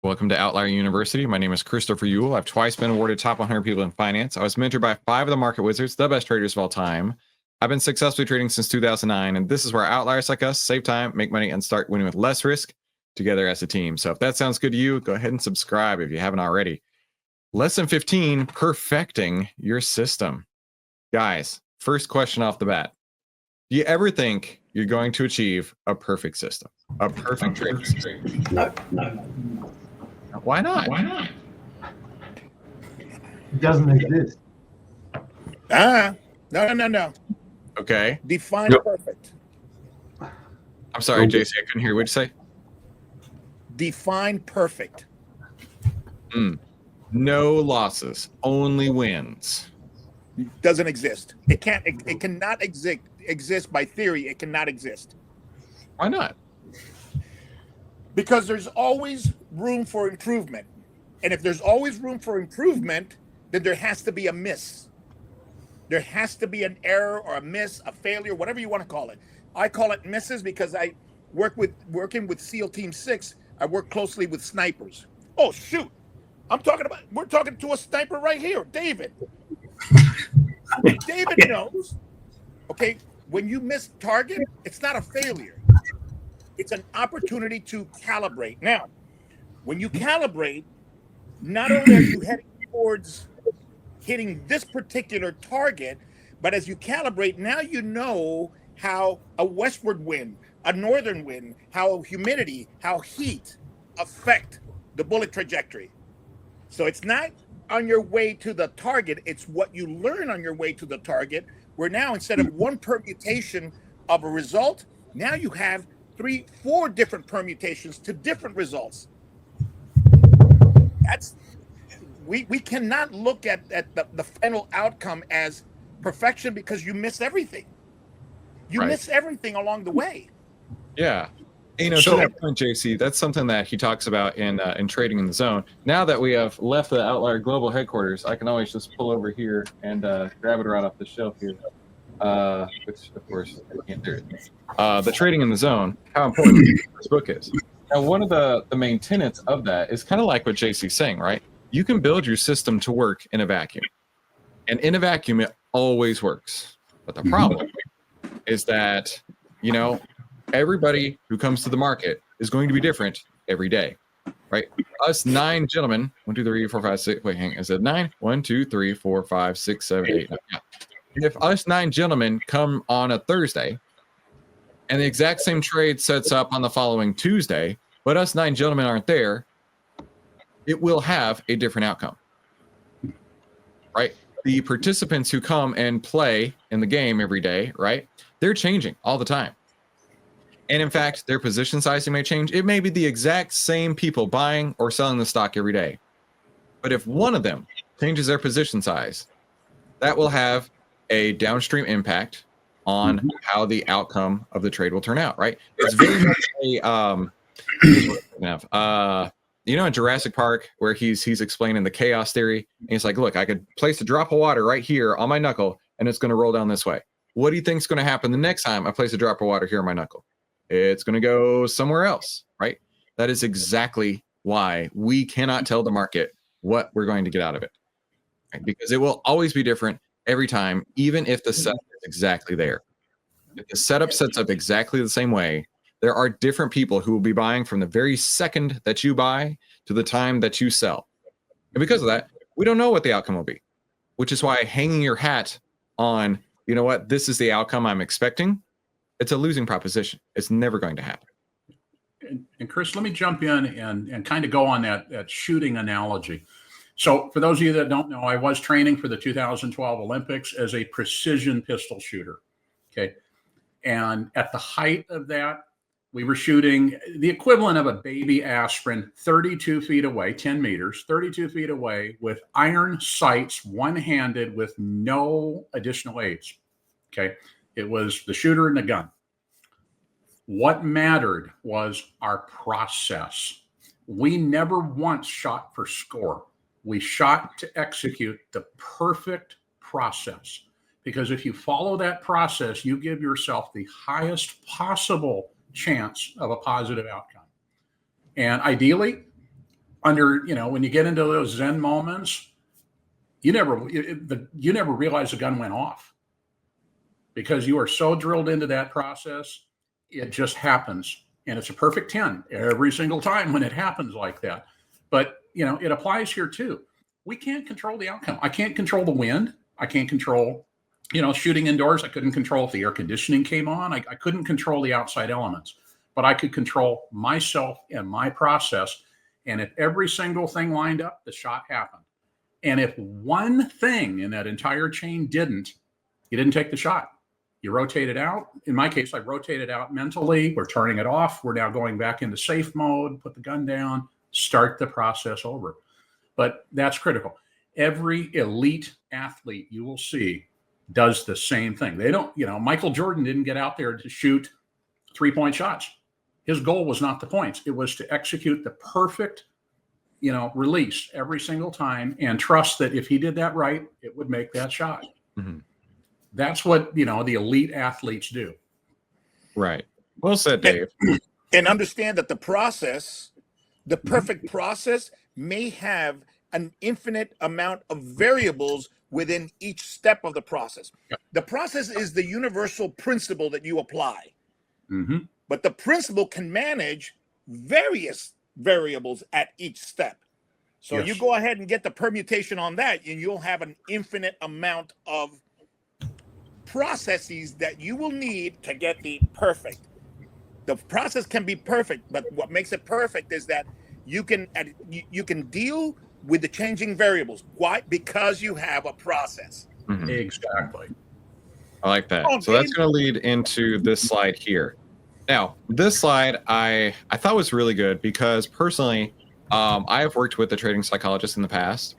Welcome to Outlier University. My name is Christopher Ewell. I've twice been awarded top 100 people in finance. I was mentored by 5 of the market wizards, the best traders of all time. I've been successfully trading since 2009, and this is where outliers like us save time, make money, and start winning with less risk together as a team. So if that sounds good to you, go ahead and subscribe if you haven't already. Lesson 15, perfecting your system. Guys, first question off the bat. Do you ever think you're going to achieve a perfect system, a perfect trading system? No. Why not? It doesn't exist. No. Okay. Define perfect. I'm sorry, JC, I couldn't hear. What'd you say? Define perfect. No losses, only wins. Doesn't exist. It can't. It cannot exist by theory. It cannot exist. Why not? Because there's always room for improvement. And if there's always room for improvement, then there has to be a miss. There has to be an error or a miss, a failure, whatever you want to call it. I call it misses because I working with SEAL Team 6, I work closely with snipers. Oh, shoot. We're talking to a sniper right here, David. David knows, okay, when you miss target, it's not a failure. It's an opportunity to calibrate. Now, when you calibrate, not only are you heading towards hitting this particular target, but as you calibrate, now you know how a westward wind, a northern wind, how humidity, how heat affect the bullet trajectory. So it's not on your way to the target, it's what you learn on your way to the target, where now instead of one permutation of a result, now you have 3-4 different permutations to different results. We cannot look at the final outcome as perfection because you miss everything. You miss everything along the way. Yeah. To that point, JC, that's something that he talks about in Trading in the Zone. Now that we have left the Outlier Global headquarters, I can always just pull over here and grab it right off the shelf here, which, of course, I can't do it. The Trading in the Zone, how important this book is. Now, one of the main tenets of that is kind of like what JC's saying, right? You can build your system to work in a vacuum. And in a vacuum, it always works. But the problem is that, everybody who comes to the market is going to be different every day, right? Us 9 gentlemen, 1, 2, 3, 4, 5, 6. Wait, hang on. Is it 9? 1, 2, 3, 4, 5, 6, 7, 8, 9. Yeah. If us 9 gentlemen come on a Thursday and the exact same trade sets up on the following Tuesday, but us 9 gentlemen aren't there, it will have a different outcome, right? The participants who come and play in the game every day, right? They're changing all the time. And in fact, their position sizing may change. It may be the exact same people buying or selling the stock every day. But if one of them changes their position size, that will have a downstream impact on how the outcome of the trade will turn out, right? It's very much a, in Jurassic Park where he's explaining the chaos theory, and he's like, look, I could place a drop of water right here on my knuckle, and it's going to roll down this way. What do you think is going to happen the next time I place a drop of water here on my knuckle? It's going to go somewhere else, right? That is exactly why we cannot tell the market what we're going to get out of it, right? Because it will always be different every time, even if the setup is exactly there. If the setup sets up exactly the same way, there are different people who will be buying from the very second that you buy to the time that you sell. And because of that, we don't know what the outcome will be, which is why hanging your hat on, this is the outcome I'm expecting, it's a losing proposition. It's never going to happen. And Chris, let me jump in and kind of go on that shooting analogy. So for those of you that don't know, I was training for the 2012 Olympics as a precision pistol shooter. Okay. And at the height of that, we were shooting the equivalent of a baby aspirin 32 feet away, 10 meters, 32 feet away with iron sights, one-handed with no additional aids. Okay. It was the shooter and the gun. What mattered was our process. We never once shot for score. We shot to execute the perfect process. Because if you follow that process, you give yourself the highest possible chance of a positive outcome. And ideally, under, when you get into those Zen moments, you never realize the gun went off because you are so drilled into that process. It just happens. And it's a perfect 10 every single time when it happens like that. But, it applies here too. We can't control the outcome. I can't control the wind. I can't control, shooting indoors. I couldn't control if the air conditioning came on. I couldn't control the outside elements, but I could control myself and my process. And if every single thing lined up, the shot happened. And if one thing in that entire chain didn't, you didn't take the shot. You rotate it out. In my case, I rotated out mentally. We're turning it off. We're now going back into safe mode, put the gun down, start the process over. But that's critical. Every elite athlete you will see does the same thing. They don't, Michael Jordan didn't get out there to shoot 3-point shots. His goal was not the points. It was to execute the perfect, release every single time and trust that if he did that right, it would make that shot. Mm-hmm. That's what, the elite athletes do. Right. Well said, Dave. And understand that the process, the perfect process, may have an infinite amount of variables within each step of the process. Yep. The process is the universal principle that you apply. Mm-hmm. But the principle can manage various variables at each step. So Yes. you go ahead and get the permutation on that, and you'll have an infinite amount of processes that you will need to get the perfect. The process can be perfect, but what makes it perfect is that you can deal with the changing variables. Why? Because you have a process. Mm-hmm. Exactly. I like that. So that's going to lead into this slide here. Now, this slide I thought was really good because personally, I have worked with a trading psychologist in the past,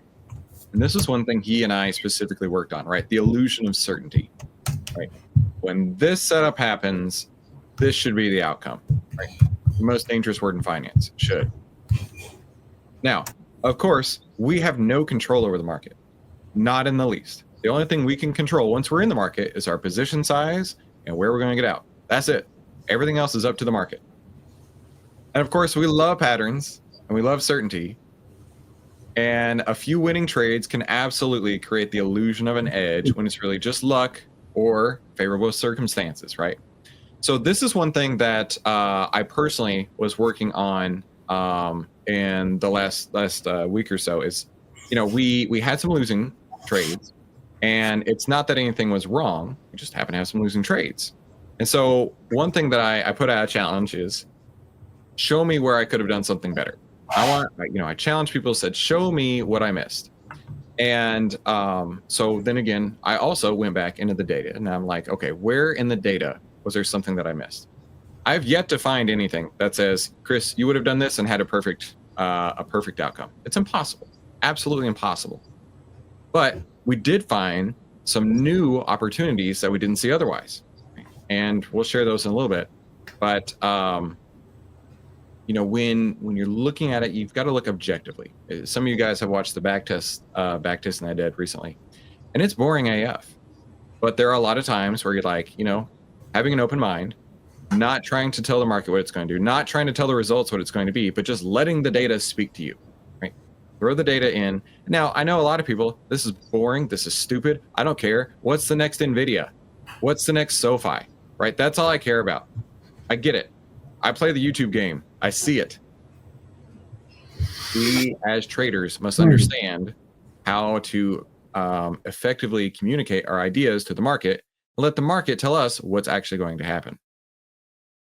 and this is one thing he and I specifically worked on, right? The illusion of certainty, right? When this setup happens, this should be the outcome, right? The most dangerous word in finance, should. Now, of course, we have no control over the market, not in the least. The only thing we can control once we're in the market is our position size and where we're going to get out. That's it. Everything else is up to the market. And of course, we love patterns and we love certainty. And a few winning trades can absolutely create the illusion of an edge when it's really just luck or favorable circumstances, right? So this is one thing that I personally was working on in the last week or so is, we had some losing trades, and it's not that anything was wrong. We just happen to have some losing trades. And so one thing that I put out a challenge is show me where I could have done something better. I challenged people, said, show me what I missed. And so then again, I also went back into the data and I'm like, okay, where in the data was there something that I missed? I've yet to find anything that says, Chris, you would have done this and had a perfect outcome. It's impossible, absolutely impossible. But we did find some new opportunities that we didn't see otherwise. And we'll share those in a little bit. But, when you're looking at it, you've got to look objectively. Some of you guys have watched the backtesting I did recently, and it's boring AF. But there are a lot of times where you're like, having an open mind, not trying to tell the market what it's going to do, not trying to tell the results what it's going to be, but just letting the data speak to you, right? Throw the data in. Now, I know a lot of people, this is boring, this is stupid, I don't care. What's the next NVIDIA? What's the next SoFi, right? That's all I care about. I get it. I play the YouTube game. I see it. We, as traders, must understand how to effectively communicate our ideas to the market and let the market tell us what's actually going to happen.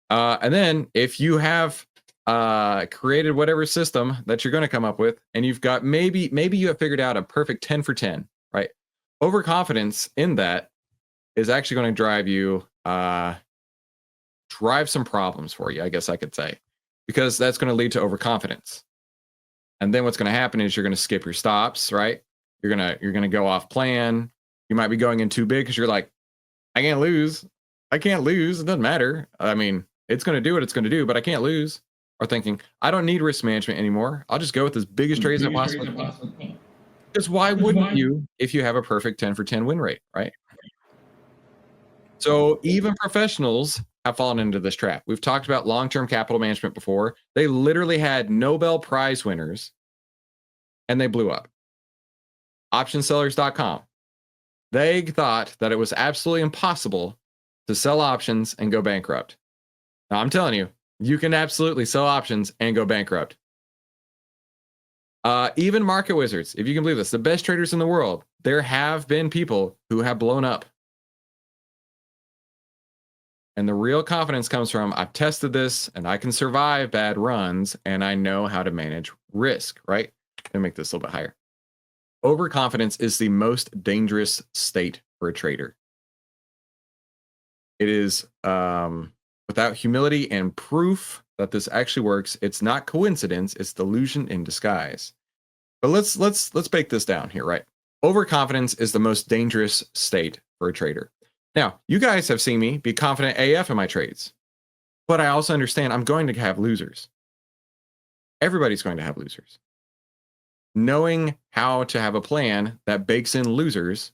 And then if you have created whatever system that you're going to come up with, and you've got maybe you have figured out a perfect 10 for 10, right? Overconfidence in that is actually going to drive you, drive some problems for you, I guess I could say, because that's going to lead to overconfidence. And then what's going to happen is you're going to skip your stops, right? You're going to go off plan. You might be going in too big because you're like, I can't lose. It doesn't matter. I mean, it's going to do what it's going to do, but I can't lose. Or thinking, I don't need risk management anymore. I'll just go with as big as trades as I possibly can. Because why wouldn't you if you have a perfect 10 for 10 win rate, right? So even professionals have fallen into this trap. We've talked about long-term capital management before. They literally had Nobel Prize winners and they blew up. Optionsellers.com. They thought that it was absolutely impossible to sell options and go bankrupt. Now, I'm telling you, you can absolutely sell options and go bankrupt. Even market wizards, if you can believe this, the best traders in the world, there have been people who have blown up. And the real confidence comes from, I've tested this and I can survive bad runs and I know how to manage risk, right? Let me make this a little bit higher. Overconfidence is the most dangerous state for a trader. It is without humility and proof that this actually works. It's not coincidence, it's delusion in disguise. But let's break this down here, right? Overconfidence is the most dangerous state for a trader. Now, you guys have seen me be confident AF in my trades, but I also understand I'm going to have losers. Everybody's going to have losers. Knowing how to have a plan that bakes in losers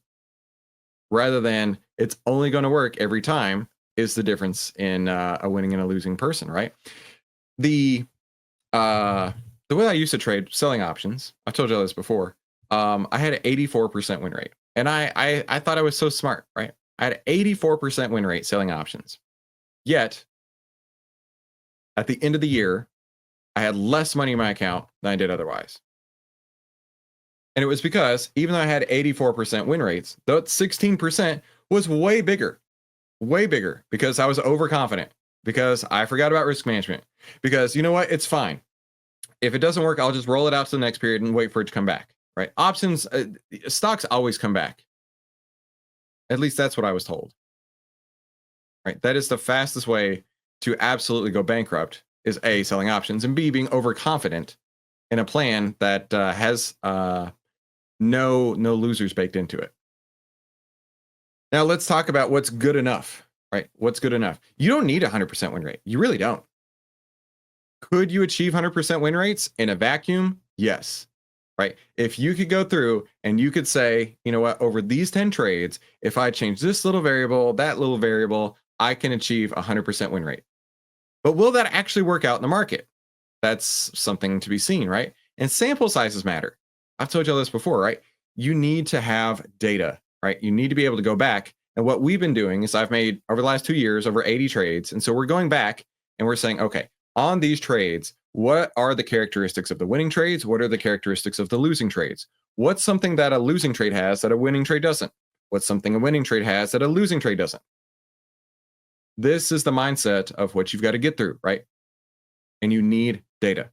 rather than it's only going to work every time is the difference in a winning and a losing person, right? The way I used to trade selling options, I've told you this before. I had an 84% win rate, and I thought I was so smart, right? I had an 84% win rate selling options. Yet, at the end of the year, I had less money in my account than I did otherwise. And it was because even though I had 84% win rates, that 16% was way bigger, because I was overconfident, because I forgot about risk management, because you know what? It's fine. If it doesn't work, I'll just roll it out to the next period and wait for it to come back, right? Options, stocks always come back. At least that's what I was told, right? That is the fastest way to absolutely go bankrupt is A, selling options, and B, being overconfident in a plan that has no losers baked into it. Now let's talk about what's good enough, right? What's good enough? You don't need a 100% win rate. You really don't. Could you achieve 100% win rates in a vacuum? Yes. Right? If you could go through and you could say, you know what, over these 10 trades, if I change this little variable, that little variable, I can achieve a 100% win rate. But will that actually work out in the market? That's something to be seen, right? And sample sizes matter. I've told you all this before, right? You need to have data, right? You need to be able to go back. And what we've been doing is I've made over the last 2 years over 80 trades. And so we're going back and we're saying, okay, on these trades, what are the characteristics of the winning trades? What are the characteristics of the losing trades? What's something that a losing trade has that a winning trade doesn't? What's something a winning trade has that a losing trade doesn't? This is the mindset of what you've got to get through, right? And you need data,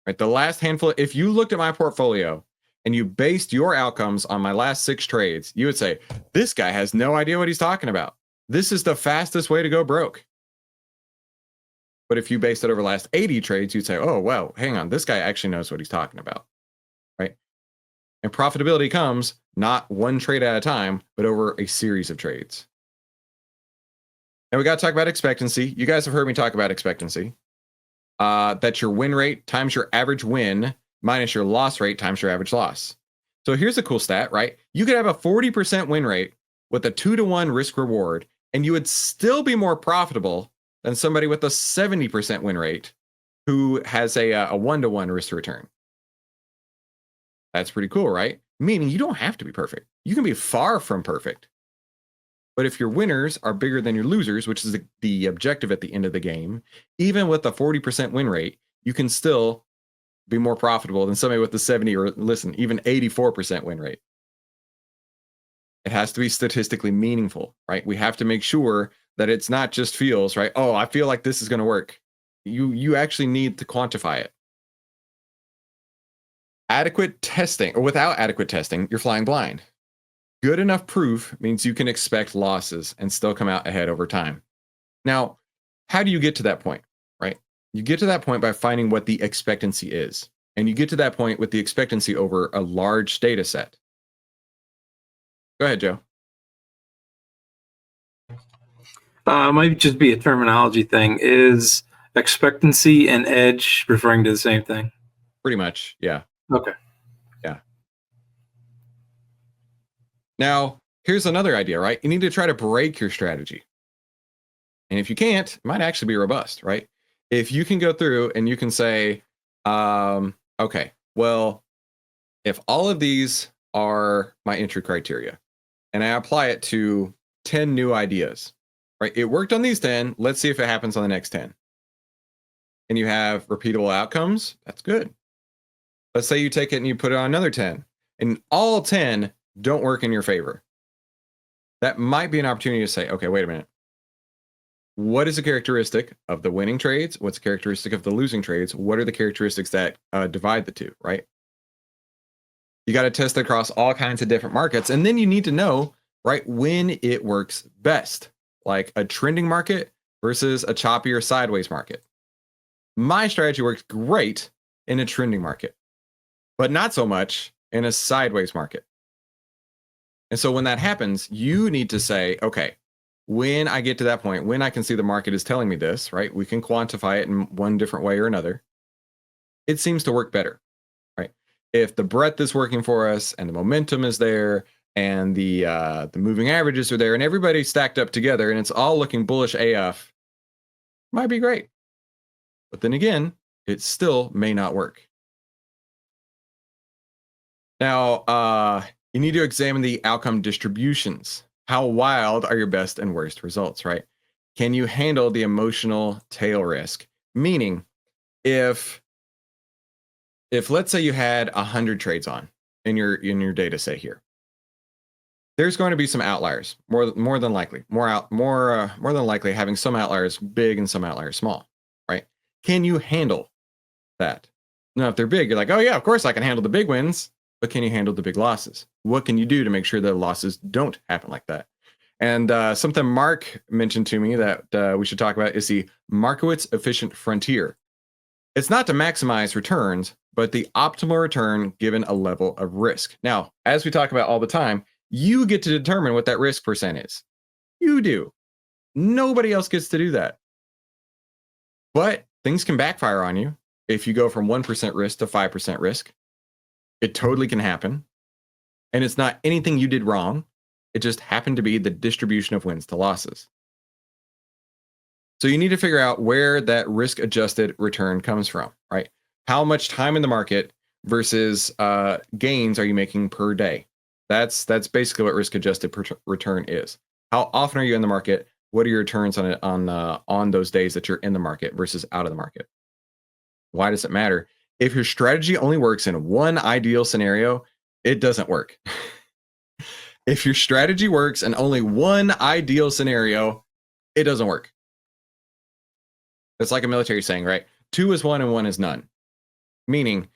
right? The last handful, if you looked at my portfolio and you based your outcomes on my last 6 trades, you would say, this guy has no idea what he's talking about. This is the fastest way to go broke. But if you based it over the last 80 trades, you'd say, oh, well, hang on, this guy actually knows what he's talking about, right? And profitability comes not one trade at a time, but over a series of trades. And we got to talk about expectancy. You guys have heard me talk about expectancy. That's your win rate times your average win minus your loss rate times your average loss. So here's a cool stat, right? You could have a 40% win rate with a 2-to-1 risk reward, and you would still be more profitable than somebody with a 70% win rate who has a 1-to-1 risk to return. That's pretty cool, right? Meaning you don't have to be perfect. You can be far from perfect. But if your winners are bigger than your losers, which is the objective at the end of the game, even with a 40% win rate, you can still be more profitable than somebody with the 70 or listen, even 84% win rate. It has to be statistically meaningful, right? We have to make sure that it's not just feels, right? Oh, I feel like this is going to work. You actually need to quantify it. Adequate testing, or without adequate testing, you're flying blind. Good enough proof means you can expect losses and still come out ahead over time. Now, how do you get to that point, right? You get to that point by finding what the expectancy is. And you get to that point with the expectancy over a large data set. Go ahead, Joe. Might just be a terminology thing. Is expectancy and edge referring to the same thing? Pretty much, yeah. Okay. Yeah. Now, here's another idea, right? You need to try to break your strategy. And if you can't, it might actually be robust, right? If you can go through and you can say, okay, well, if all of these are my entry criteria and I apply it to 10 new ideas, right? It worked on these 10. Let's see if it happens on the next 10. And you have repeatable outcomes. That's good. Let's say you take it and you put it on another 10 and all 10 don't work in your favor. That might be an opportunity to say, okay, wait a minute. What is a characteristic of the winning trades? What's a characteristic of the losing trades? What are the characteristics that divide the two, right? You got to test it across all kinds of different markets. And then you need to know, right, when it works best, like a trending market versus a choppier sideways market. My strategy works great in a trending market, but not so much in a sideways market. And so when that happens, you need to say, okay, when I get to that point, when I can see the market is telling me this, right, we can quantify it in one different way or another. It seems to work better, right? If the breadth is working for us and the momentum is there and the moving averages are there and everybody's stacked up together and it's all looking bullish AF, might be great. But then again, it still may not work. Now, you need to examine the outcome distributions. How wild are your best and worst results, right? Can you handle the emotional tail risk? Meaning, if let's say you had 100 trades on in your data set here, there's going to be some outliers, more than likely, more than likely having some outliers big and some outliers small, right? Can you handle that? Now, if they're big, you're like, oh yeah, of course I can handle the big wins, but can you handle the big losses? What can you do to make sure the losses don't happen like that? And something Mark mentioned to me that we should talk about is the Markowitz efficient frontier. It's not to maximize returns, but the optimal return given a level of risk. Now, as we talk about all the time, you get to determine what that risk percent is. You do. Nobody else gets to do that. But things can backfire on you if you go from 1% risk to 5% risk. It totally can happen. And it's not anything you did wrong. It just happened to be the distribution of wins to losses. So you need to figure out where that risk-adjusted return comes from, right? How much time in the market versus gains are you making per day? That's basically what risk-adjusted return is. How often are you in the market? What are your returns on those days that you're in the market versus out of the market? Why does it matter? If your strategy only works in one ideal scenario, it doesn't work. If your strategy works in only one ideal scenario, it doesn't work. It's like a military saying, right? 2 is 1 and 1 is none. Meaning,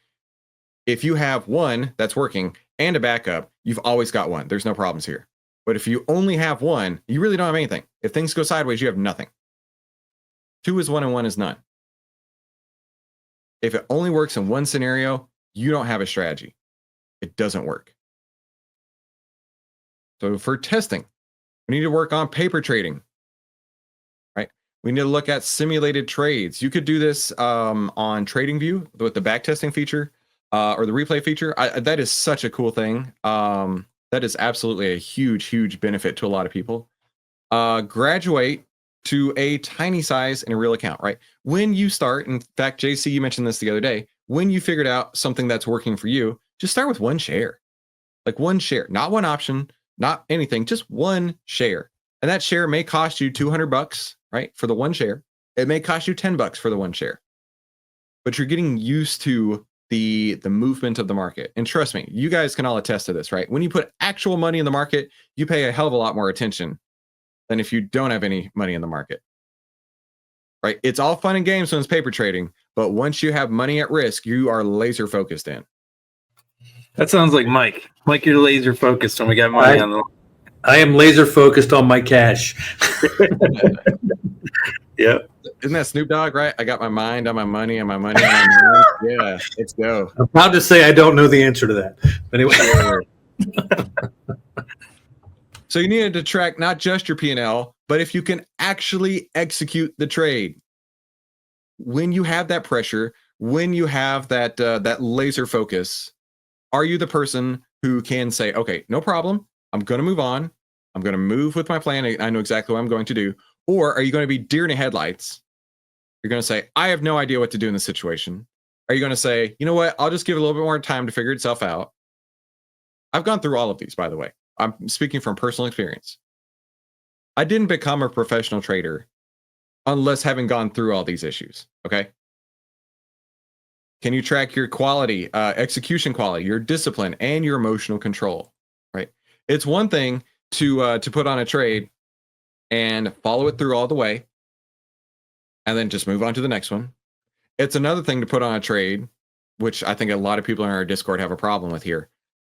if you have one that's working and a backup, you've always got one. There's no problems here. But if you only have one, you really don't have anything. If things go sideways, you have nothing. 2 is 1 and 1 is none. If it only works in one scenario, you don't have a strategy. It doesn't work. So for testing, we need to work on paper trading, right? We need to look at simulated trades. You could do this on TradingView with the backtesting feature or the replay feature. That is such a cool thing. That is absolutely a huge, huge benefit to a lot of people. Graduate to a tiny size in a real account, right? When you start, in fact, JC, you mentioned this the other day, when you figured out something that's working for you, just start with one share, like one share, not one option, not anything, just one share. And that share may cost you $200, right? For the one share. It may cost you $10 for the one share, but you're getting used to the movement of the market. And trust me, you guys can all attest to this, right? When you put actual money in the market, you pay a hell of a lot more attention than if you don't have any money in the market, right? It's all fun and games when it's paper trading, but once you have money at risk, you are laser focused in. That sounds like Mike. Mike, you're laser focused when we got money on the. I am laser focused on my cash. Yep. Isn't that Snoop Dogg, right? I got my mind on my money and my money on my mind. Yeah, let's go. I'm proud to say I don't know the answer to that. But anyway. So you needed to track not just your P&L, but if you can actually execute the trade. When you have that pressure, when you have that laser focus, are you the person who can say, okay, no problem, I'm going to move on. I'm going to move with my plan. I know exactly what I'm going to do. Or are you going to be deer in the headlights? You're going to say, I have no idea what to do in this situation. Are you going to say, you know what, I'll just give it a little bit more time to figure itself out. I've gone through all of these, by the way. I'm speaking from personal experience. I didn't become a professional trader unless having gone through all these issues. Okay. Can you track your quality, execution quality, your discipline, and your emotional control? Right. It's one thing to put on a trade and follow it through all the way, and then just move on to the next one. It's another thing to put on a trade, which I think a lot of people in our Discord have a problem with here.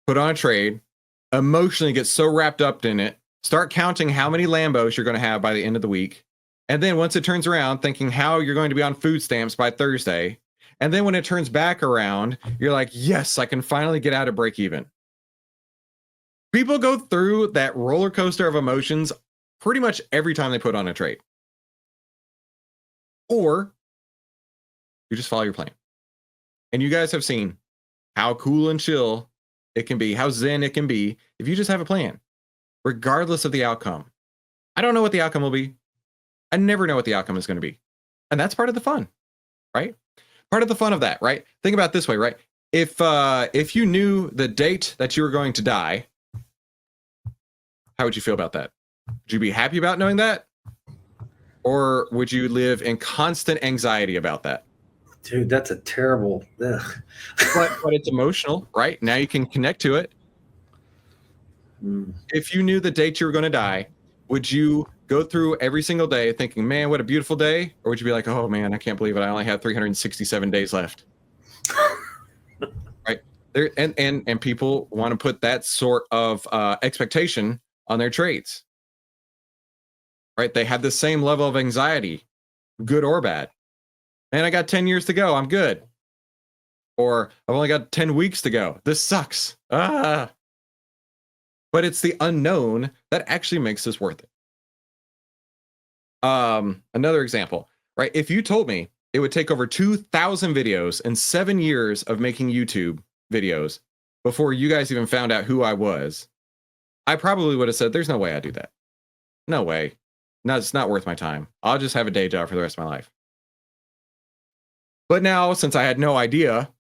Put on a trade, emotionally get so wrapped up in it, start counting how many Lambos you're going to have by the end of the week. And then once it turns around, thinking how you're going to be on food stamps by Thursday. And then when it turns back around, you're like, yes, I can finally get out of break even. People go through that roller coaster of emotions pretty much every time they put on a trade. Or you just follow your plan. And you guys have seen how cool and chill it can be, how zen it can be if you just have a plan, regardless of the outcome. I don't know what the outcome will be. I never know what the outcome is going to be. And that's part of the fun, right? Part of the fun of that, right? Think about it this way, right? If you knew the date that you were going to die, how would you feel about that? Would you be happy about knowing that? Or would you live in constant anxiety about that? Dude, that's a terrible. Ugh. But it's emotional, right? Now you can connect to it. If you knew the date you were going to die, would you go through every single day thinking, man, what a beautiful day? Or would you be like, oh man, I can't believe it. I only have 367 days left. Right? There, and people want to put that sort of expectation on their trades. Right? They have the same level of anxiety, good or bad. Man, I got 10 years to go. I'm good. Or I've only got 10 weeks to go. This sucks. But it's the unknown that actually makes this worth it. Another example, right? If you told me it would take over 2,000 videos and 7 years of making YouTube videos before you guys even found out who I was, I probably would have said, there's no way I'd do that. No way. No, it's not worth my time. I'll just have a day job for the rest of my life. But now, since I had no idea,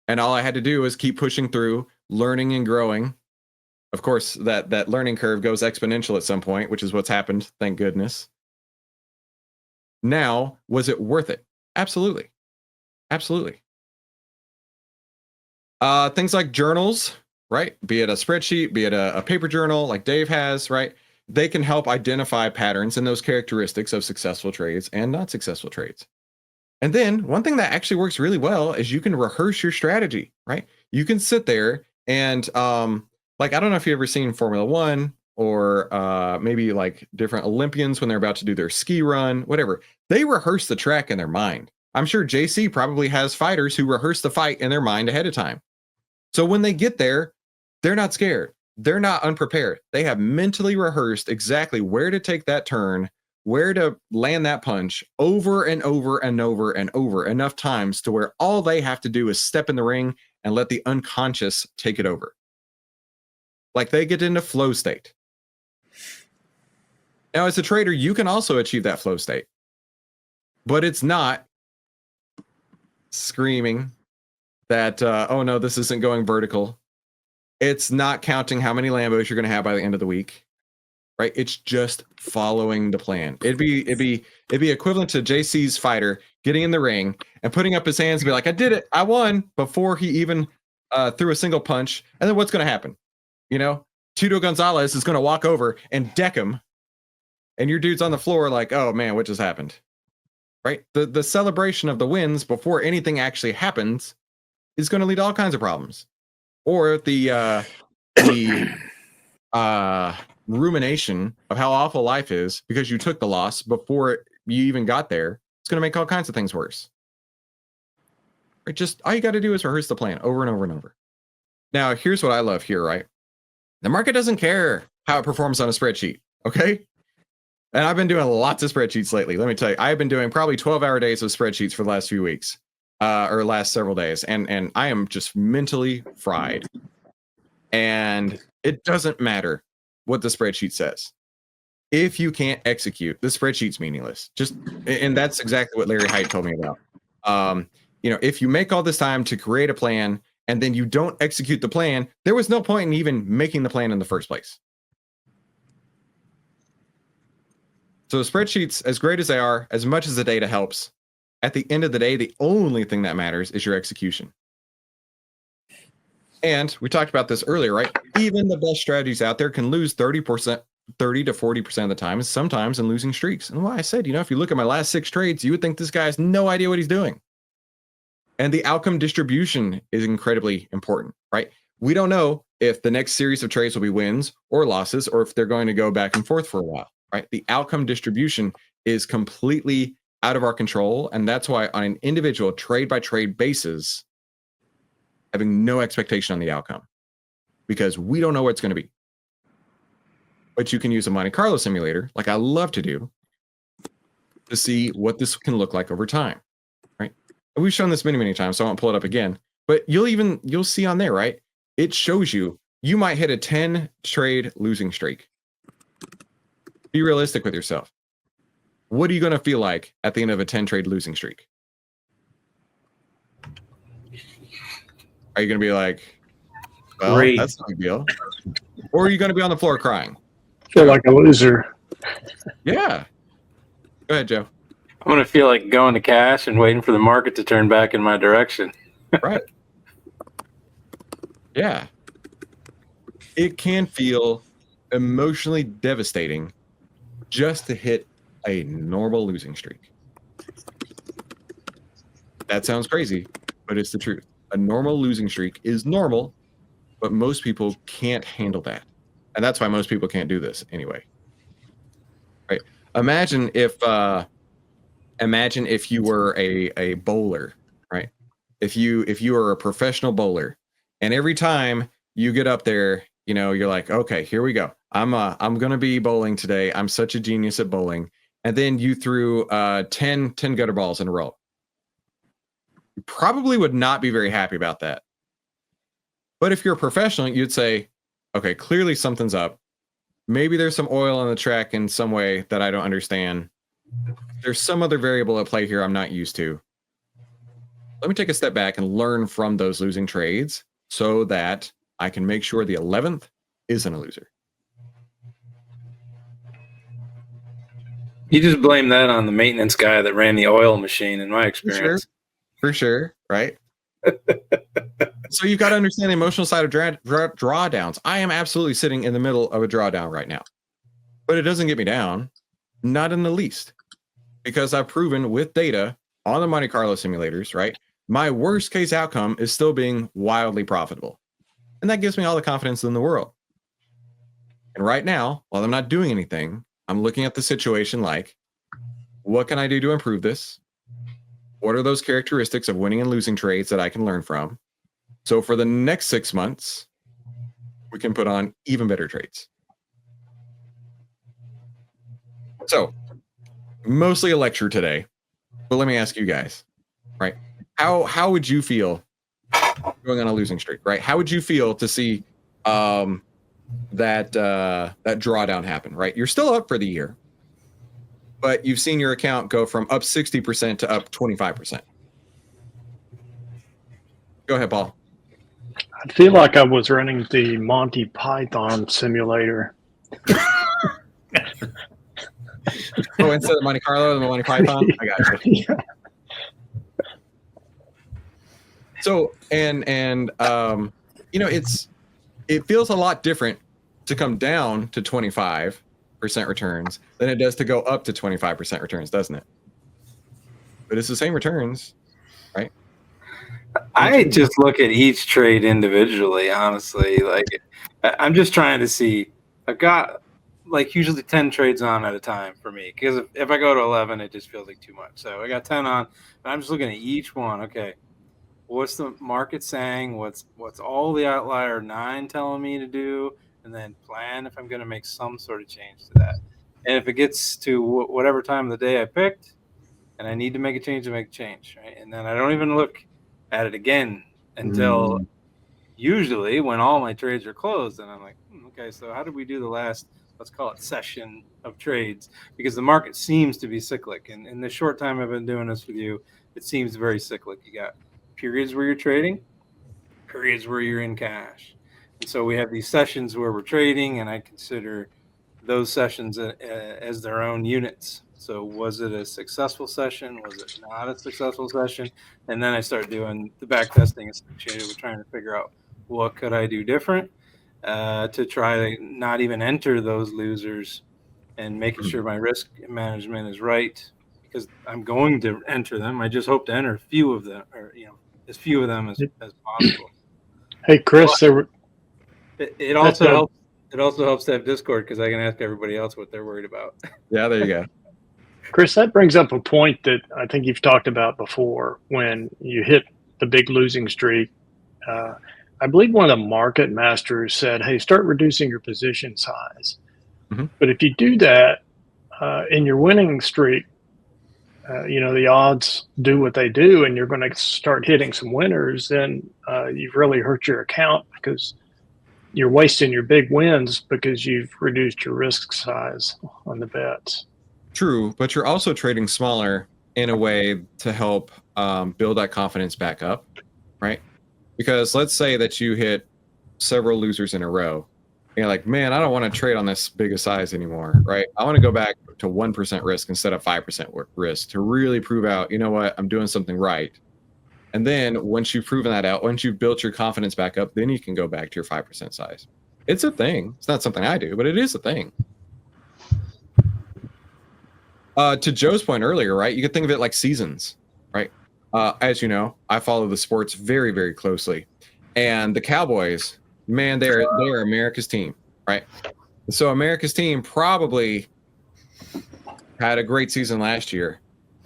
and all I had to do was keep pushing through, learning and growing. Of course, that learning curve goes exponential at some point, which is what's happened, thank goodness. Now, was it worth it? Absolutely. Absolutely. Things like journals, right? Be it a spreadsheet, be it a paper journal like Dave has, right? They can help identify patterns and those characteristics of successful trades and not successful trades. And then one thing that actually works really well is you can rehearse your strategy, right? You can sit there and like, I don't know if you've ever seen Formula One or maybe like different Olympians when they're about to do their ski run, whatever. They rehearse the track in their mind. I'm sure JC probably has fighters who rehearse the fight in their mind ahead of time. So when they get there, they're not scared. They're not unprepared. They have mentally rehearsed exactly where to take that turn, where to land that punch over and over and over and over enough times to where all they have to do is step in the ring and let the unconscious take it over. Like they get into flow state. Now, as a trader, you can also achieve that flow state, but it's not screaming that, oh no, this isn't going vertical. It's not counting how many Lambos you're going to have by the end of the week. Right? It's just following the plan. It'd be equivalent to JC's fighter getting in the ring and putting up his hands and be like, I did it, I won, before he even threw a single punch. And then what's going to happen? You know, Tito Gonzalez is going to walk over and deck him, and your dude's on the floor like, oh man, what just happened? Right? The celebration of the wins before anything actually happens is going to lead to all kinds of problems. Or the rumination of how awful life is because you took the loss before you even got there. It's going to make all kinds of things worse. Right? Just all you got to do is rehearse the plan over and over and over. Now, here's what I love here, right? The market doesn't care how it performs on a spreadsheet, okay? And I've been doing lots of spreadsheets lately. Let me tell you, I've been doing probably 12-hour days of spreadsheets for the last few weeks, or last several days, and I am just mentally fried. And it doesn't matter what the spreadsheet says. If you can't execute, the spreadsheet's meaningless. And that's exactly what Larry Hite told me about. You know, if you make all this time to create a plan and then you don't execute the plan, there was no point in even making the plan in the first place. So spreadsheets, as great as they are, as much as the data helps, at the end of the day, the only thing that matters is your execution. And we talked about this earlier, right? Even the best strategies out there can lose 30 to 40% of the time, and sometimes in losing streaks. And why I said, if you look at my last 6 trades, you would think this guy has no idea what he's doing. And the outcome distribution is incredibly important, right? We don't know if the next series of trades will be wins or losses, or if they're going to go back and forth for a while, right? The outcome distribution is completely out of our control. And that's why on an individual trade by trade basis, having no expectation on the outcome, because we don't know what it's going to be. But you can use a Monte Carlo simulator, like I love to do, to see what this can look like over time, right? And we've shown this many, many times, so I won't pull it up again. But you'll see on there, right? It shows you might hit a 10 trade losing streak. Be realistic with yourself. What are you going to feel like at the end of a 10 trade losing streak? Are you going to be like, well, Great. that's no big deal? Or are you going to be on the floor crying? Feel like a loser. Yeah. Go ahead, Joe. I'm going to feel like going to cash and waiting for the market to turn back in my direction. Right. Yeah. It can feel emotionally devastating just to hit a normal losing streak. That sounds crazy, but it's the truth. A normal losing streak is normal, but most people can't handle that. And that's why most people can't do this anyway. Right? Imagine if you were a bowler, right? If you were a professional bowler, and every time you get up there, you're like, okay, here we go. I'm gonna be bowling today. I'm such a genius at bowling. And then you threw 10 gutter balls in a row. You probably would not be very happy about that. But if you're a professional, you'd say, okay, clearly something's up. Maybe there's some oil on the track in some way that I don't understand. There's some other variable at play here I'm not used to. Let me take a step back and learn from those losing trades so that I can make sure the 11th isn't a loser. You just blame that on the maintenance guy that ran the oil machine, in my experience. For sure, right? So you've got to understand the emotional side of drawdowns. I am absolutely sitting in the middle of a drawdown right now, but it doesn't get me down, not in the least, because I've proven with data on the Monte Carlo simulators, right? My worst case outcome is still being wildly profitable. And that gives me all the confidence in the world. And right now, while I'm not doing anything, I'm looking at the situation like, what can I do to improve this? What are those characteristics of winning and losing trades that I can learn from? So for the next 6 months, we can put on even better trades. So mostly a lecture today, but let me ask you guys, right? How would you feel going on a losing streak, right? How would you feel to see that drawdown happen, right? You're still up for the year, but you've seen your account go from up 60% to up 25%. Go ahead, Paul. I feel like I was running the Monty Python simulator. Oh, instead of Monte Carlo, the Monte Python? I got you. Yeah. So, and it feels a lot different to come down to 25% returns than it does to go up to 25% returns, doesn't it? But it's the same returns, right? I just look at each trade individually, honestly. Like, I'm just trying to see. I've got like usually 10 trades on at a time for me, because if I go to 11, it just feels like too much. So I got 10 on, and I'm just looking at each one. Okay, what's the market saying? What's all the outlier 9 telling me to do? And then plan if I'm going to make some sort of change to that. And if it gets to whatever time of the day I picked, and I need to make a change, to make a change, right? And then I don't even look at it again until usually when all my trades are closed, and I'm like, okay, so how did we do the last, let's call it session of trades? Because the market seems to be cyclic, and in the short time I've been doing this with you, it seems very cyclic. You got periods where you're trading, periods where you're in cash. And so we have these sessions where we're trading, and I consider those sessions as their own units. So was it a successful session? Was it not a successful session? And then I start doing the back testing associated with trying to figure out what could I do different to try to not even enter those losers, and making sure my risk management is right, because I'm going to enter them. I just hope to enter a few of them, or as few of them as possible. Hey, Chris, It also helps. It also helps to have Discord, because I can ask everybody else what they're worried about. Yeah, there you go. Chris, that brings up a point that I think you've talked about before. When you hit the big losing streak, I believe one of the market masters said, "Hey, start reducing your position size." Mm-hmm. But if you do that in your winning streak, the odds do what they do, and you're going to start hitting some winners. Then you've really hurt your account, because you're wasting your big wins because you've reduced your risk size on the bets. True, but you're also trading smaller in a way to help build that confidence back up, right? Because let's say that you hit several losers in a row. And you're like, man, I don't want to trade on this big a size anymore, right? I want to go back to 1% risk instead of 5% risk to really prove out, you know what, I'm doing something right. And then once you've proven that out, once you've built your confidence back up, then you can go back to your 5% size. It's a thing. It's not something I do, but it is a thing. To Joe's point earlier, right? You could think of it like seasons, right? As you know, I follow the sports very, very closely. And the Cowboys, man, they're America's team, right? So America's team probably had a great season last year.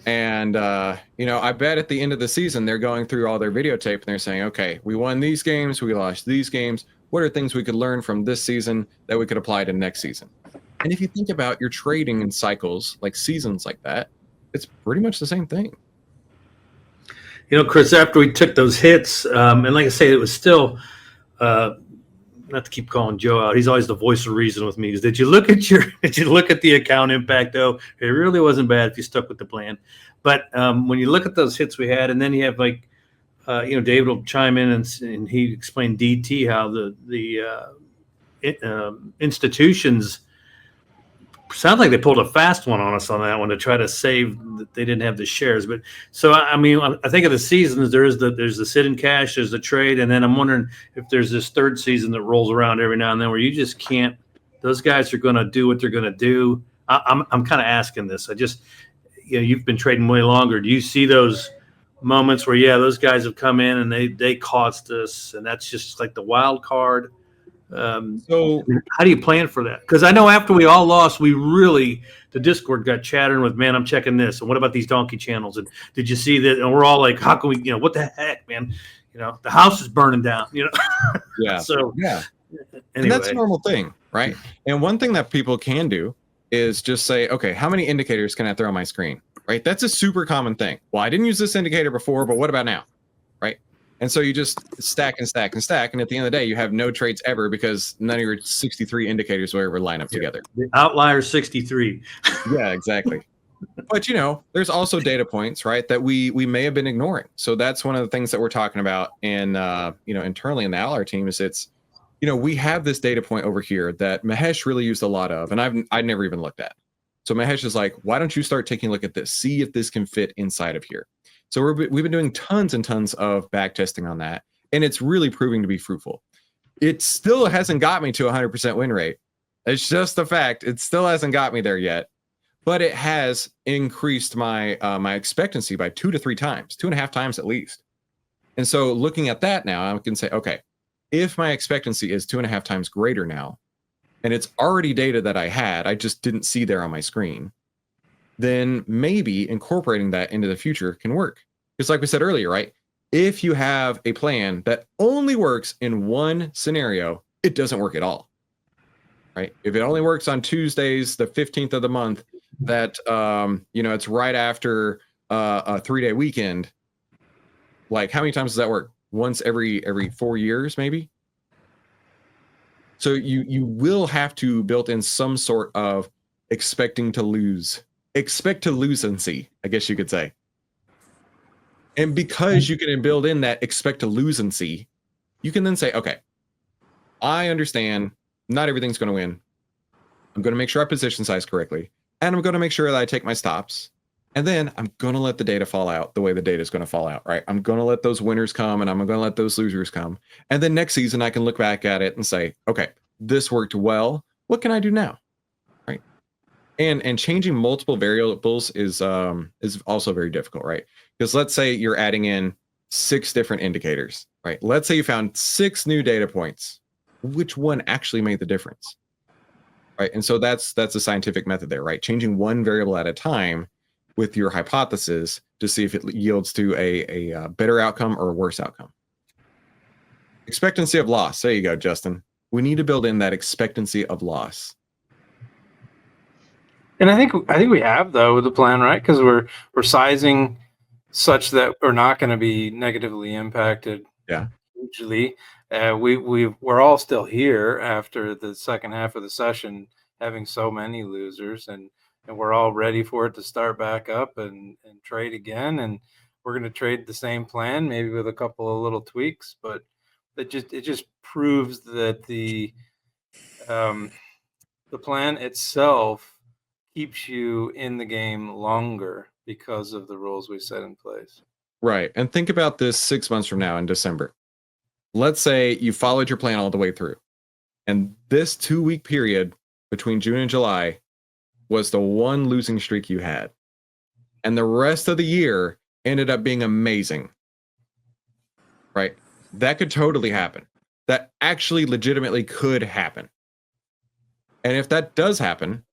And, I bet at the end of the season, they're going through all their videotape and they're saying, okay, we won these games, we lost these games. What are things we could learn from this season that we could apply to next season? And if you think about your trading in cycles, like seasons like that, it's pretty much the same thing. Chris, after we took those hits, and like I say, it was still, not to keep calling Joe out, he's always the voice of reason with me. Did you look at the account impact, though? It really wasn't bad if you stuck with the plan. But when you look at those hits we had, and then you have David will chime in and he explained DT, how the institutions sound like they pulled a fast one on us on that one to try to save that they didn't have the shares. But so I think of the seasons, there's the sit in cash, there's the trade, and then I'm wondering if there's this third season that rolls around every now and then where you just can't. Those guys are going to do what they're going to do. I'm kind of asking this. I just you've been trading way longer. Do you see those moments where those guys have come in and they cost us, and that's just like the wild card? So how do you plan for that? Because I know after we all lost, the Discord got chattering with, man, I'm checking this, and what about these donkey channels, and did you see that? And we're all like, how can we, what the heck, man, the house is burning down, Yeah. So yeah, anyway. And that's a normal thing, right? And one thing that people can do is just say, okay, how many indicators can I throw on my screen, right? That's a super common thing. Well, I didn't use this indicator before, but what about now, right? And so you just stack and stack and stack. And at the end of the day, you have no trades ever because none of your 63 indicators will ever line up together. The Outlier 63. Yeah, exactly. But, there's also data points, right, that we may have been ignoring. So that's one of the things that we're talking about in, internally in the Outlier team is we have this data point over here that Mahesh really used a lot of, and I'd never even looked at. So Mahesh is like, why don't you start taking a look at this, see if this can fit inside of here. So we've been doing tons and tons of back testing on that, and it's really proving to be fruitful. It still hasn't got me to 100% win rate. It's just a fact. It still hasn't got me there yet, but it has increased my my expectancy by 2 to 3 times, 2.5 times at least. And so looking at that now, I can say, okay, if my expectancy is 2.5 times greater now, and it's already data that I just didn't see there on my screen, then maybe incorporating that into the future can work. Because like we said earlier, right? If you have a plan that only works in one scenario, it doesn't work at all, right? If it only works on Tuesdays, the 15th of the month, that, it's right after a 3-day weekend, like how many times does that work? Once every 4 years, maybe? So you will have to build in some sort of expecting to lose. Expect to losency, I guess you could say. And because you can build in that expect to losency, you can then say, okay, I understand not everything's going to win. I'm going to make sure I position size correctly, and I'm going to make sure that I take my stops. And then I'm going to let the data fall out the way the data is going to fall out, right? I'm going to let those winners come and I'm going to let those losers come. And then next season, I can look back at it and say, okay, this worked well. What can I do now? Right. And changing multiple variables is also very difficult, right? Because let's say you're adding in 6 different indicators, right? Let's say you found 6 new data points. Which one actually made the difference? Right. And so that's a scientific method there, right? Changing one variable at a time with your hypothesis to see if it yields to a better outcome or a worse outcome. Expectancy of loss. There you go, Justin. We need to build in that expectancy of loss. And I think we have though with the plan, right? Because we're sizing such that we're not going to be negatively impacted. Yeah. Hugely. We're all still here after the second half of the session, having so many losers, and we're all ready for it to start back up and trade again. And we're going to trade the same plan, maybe with a couple of little tweaks, but it just proves that the plan itself keeps you in the game longer because of the rules we set in place. Right. And think about this 6 months from now in December. Let's say you followed your plan all the way through. And this 2-week period between June and July was the one losing streak you had. And the rest of the year ended up being amazing. Right? That could totally happen. That actually legitimately could happen. And if that does happen,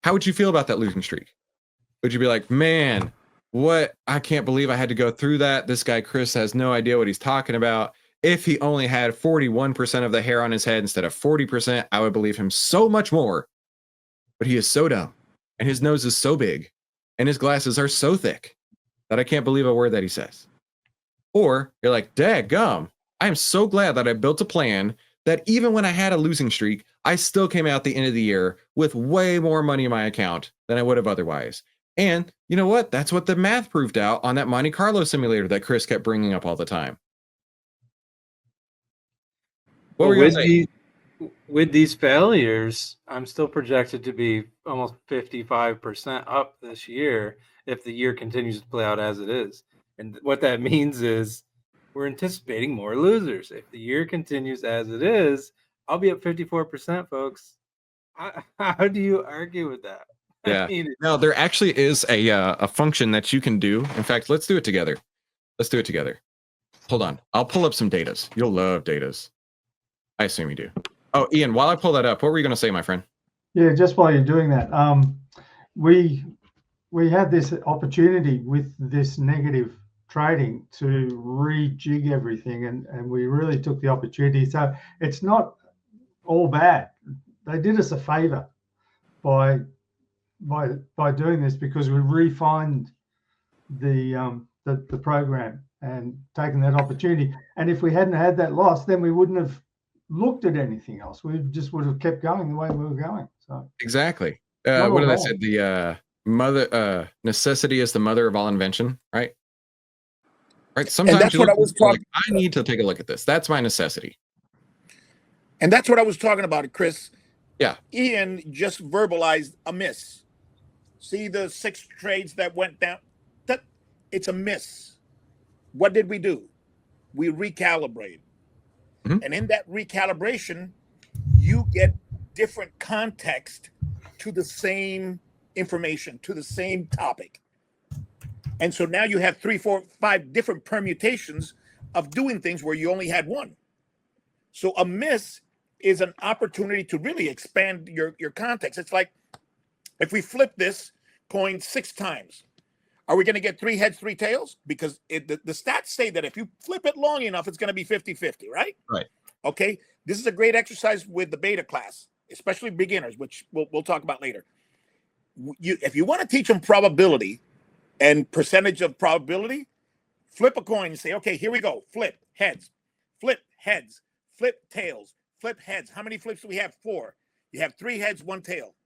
how would you feel about that losing streak? Would you be like, man, what? I can't believe I had to go through that. This guy, Chris, has no idea what he's talking about. If he only had 41% of the hair on his head instead of 40%, I would believe him so much more. But he is so dumb, and his nose is so big, and his glasses are so thick that I can't believe a word that he says. Or you're like, daggum, I am so glad that I built a plan that even when I had a losing streak, I still came out the end of the year with way more money in my account than I would have otherwise. And you know what? That's what the math proved out on that Monte Carlo simulator that Chris kept bringing up all the time. What were you going to say? With these failures, I'm still projected to be almost 55% up this year if the year continues to play out as it is. And what that means is we're anticipating more losers. If the year continues as it is, I'll be up 54%, folks. How do you argue with that? Yeah. No, there actually is a function that you can do. In fact, let's do it together. Let's do it together. Hold on. I'll pull up some datas. You'll love datas. I assume you do. Oh, Ian, while I pull that up, what were you going to say, my friend? Yeah, just while you're doing that, we had this opportunity with this negative trading to rejig everything, and we really took the opportunity. So it's not all bad. They did us a favor by doing this, because we refined the program and taken that opportunity. And if we hadn't had that loss, then we wouldn't have looked at anything else. We just would have kept going the way we were going. So exactly. What did I say? The necessity is the mother of all invention, right? Right. Sometimes that's what I was talking. Like, I need to take a look at this. That's my necessity. And that's what I was talking about, Chris. Yeah. Ian just verbalized a miss. See the 6 trades that went down? It's a miss. What did we do? We recalibrated. Mm-hmm. And in that recalibration, you get different context to the same information, to the same topic. And so now you have 3, 4, 5 different permutations of doing things where you only had one. So a miss is an opportunity to really expand your context. It's like if we flip this coin 6 times, are we going to get 3 heads, 3 tails? Because the stats say that if you flip it long enough, it's going to be 50-50, right? Right. Okay. This is a great exercise with the beta class, especially beginners, which we'll talk about later. If you want to teach them probability and percentage of probability, flip a coin and say, okay, here we go. Flip heads, flip heads, flip tails, flip heads. How many flips do we have? 4. You have 3 heads, 1 tail.